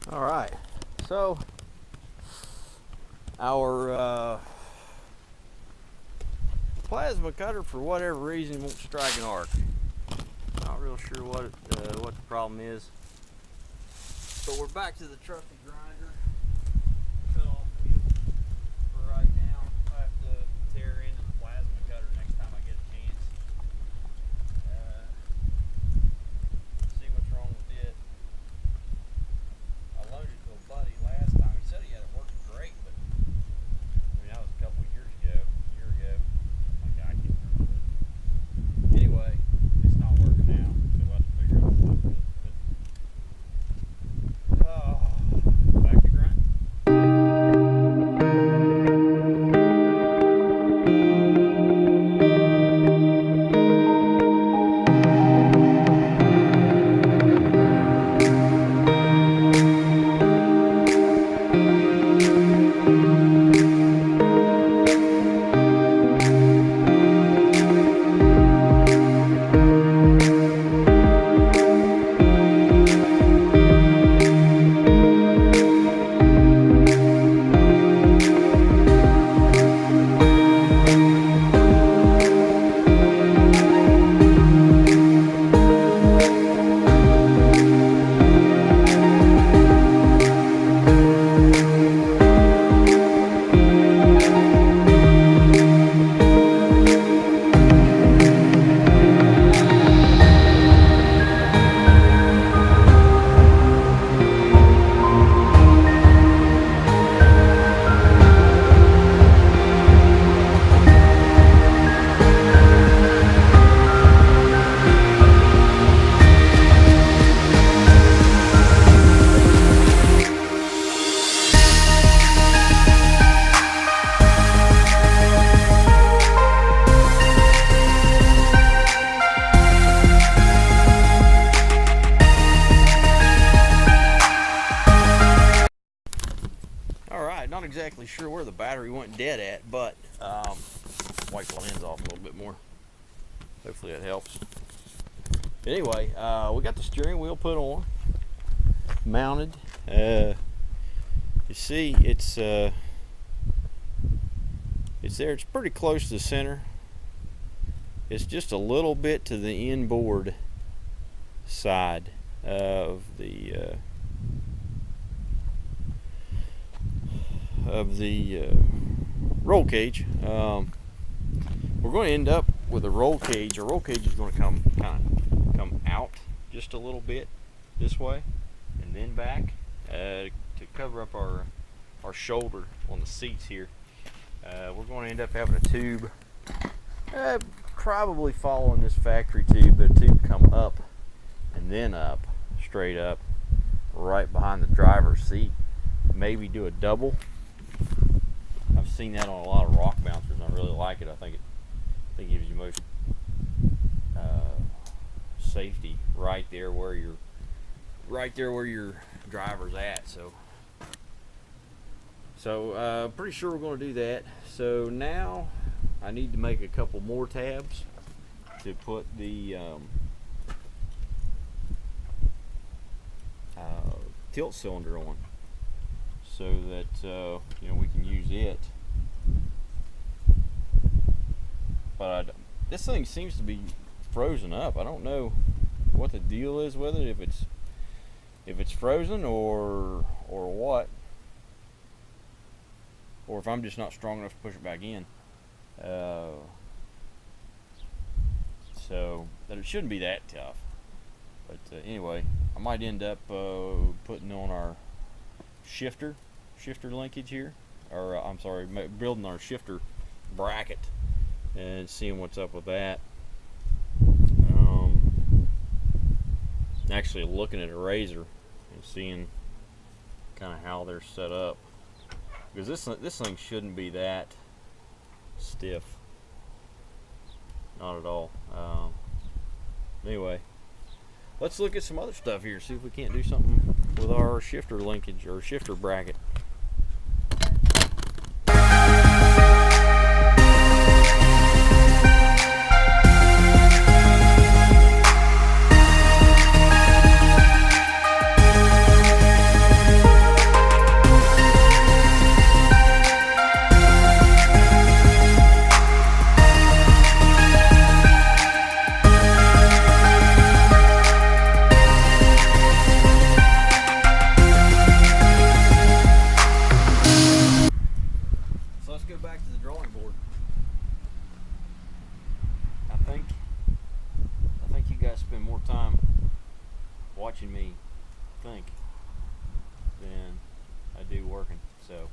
All right, so our plasma cutter, for whatever reason, won't strike an arc. Not real sure what the problem is, but we're back to the trusty grinder. Cut off wheel for right now. I have to tear into the plasma cutter next time I get a chance. See what's wrong with it. I loaned it to a buddy last time. He said he had it working great, but I mean that was a couple of year ago. Like I can't remember. But anyway, it's not working now, so we'll have to figure out what to do. Back to grind. Not exactly sure where the battery went dead at, but wipe the lens off a little bit more. Hopefully that helps. Anyway, we got the steering wheel put on, mounted. You see, it's there. It's pretty close to the center. It's just a little bit to the inboard side of the roll cage. We're going to end up with a roll cage. Our roll cage is going to come out just a little bit this way and then back to cover up our shoulder on the seats here. We're going to end up having a tube, probably following this factory tube, but a tube come up and then up, straight up, right behind the driver's seat. Maybe do a double. I've seen that on a lot of rock bouncers and I really like it. I think it gives you most safety right there where your driver's at. So pretty sure we're going to do that. So now I need to make a couple more tabs to put the tilt cylinder on, so that we can use it. But this thing seems to be frozen up. I don't know what the deal is with it, if it's frozen or what, or if I'm just not strong enough to push it back in. So that it shouldn't be that tough. But anyway, I might end up putting on our shifter linkage here, or I'm sorry, building our shifter bracket and seeing what's up with that. Actually looking at a Razor and seeing kind of how they're set up, because this thing shouldn't be that stiff, not at all. Anyway, let's look at some other stuff here, see if we can't do something with our shifter linkage or shifter bracket. think than I do working. So.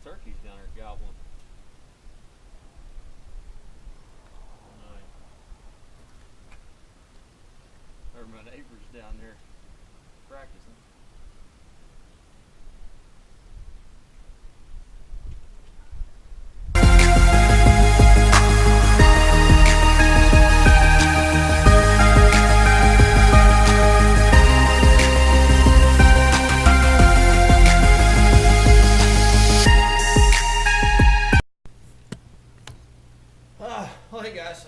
Turkeys down there gobbling. Heard my neighbors down there practicing. Well, hey guys,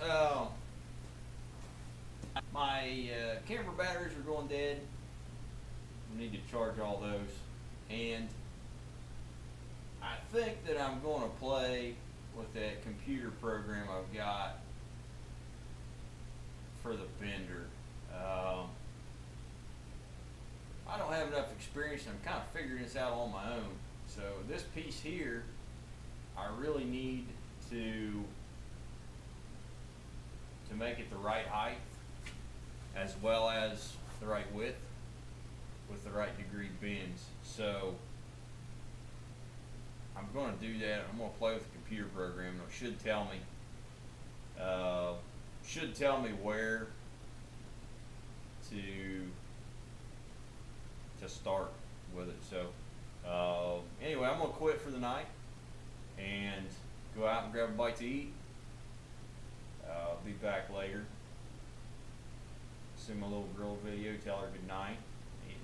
my camera batteries are going dead. I need to charge all those, and I think that I'm going to play with that computer program I've got for the bender. I don't have enough experience, and I'm kind of figuring this out on my own. So this piece here, I really need to make it the right height as well as the right width with the right degree bends. So I'm going to do that. I'm going to play with the computer program, and it should tell me where to start with it. So anyway, I'm going to quit for the night and go out and grab a bite to eat. I'll be back later. See my little girl video, tell her good night, and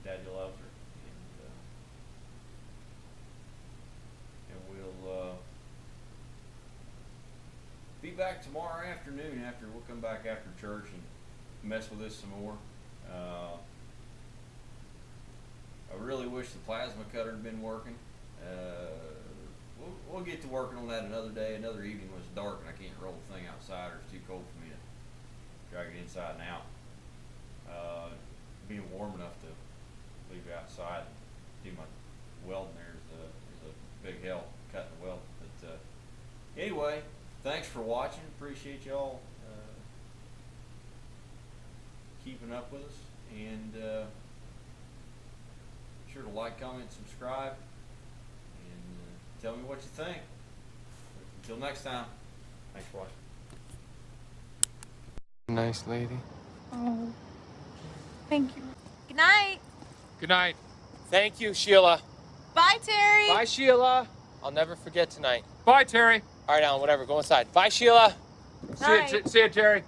Daddy loves her, and we'll be back tomorrow afternoon. We'll come back after church and mess with this some more. I really wish the plasma cutter had been working. We'll get to working on that another day, another evening when it's dark and I can't roll the thing outside, or it's too cold for me to drag it inside and out. Being warm enough to leave it outside and do my welding there is a big help, cutting the weld. But anyway, thanks for watching. Appreciate y'all keeping up with us, and be sure to like, comment, subscribe. Tell me what you think. Until next time, thanks for watching. Nice lady. Oh, thank you. Good night. Good night. Thank you, Sheila. Bye, Terry. Bye, Sheila. I'll never forget tonight. Bye, Terry. All right, Alan, whatever. Go inside. Bye, Sheila. See you, Terry.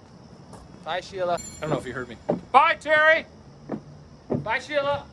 Bye, Sheila. I don't know if you heard me. Bye, Terry. Bye, Sheila.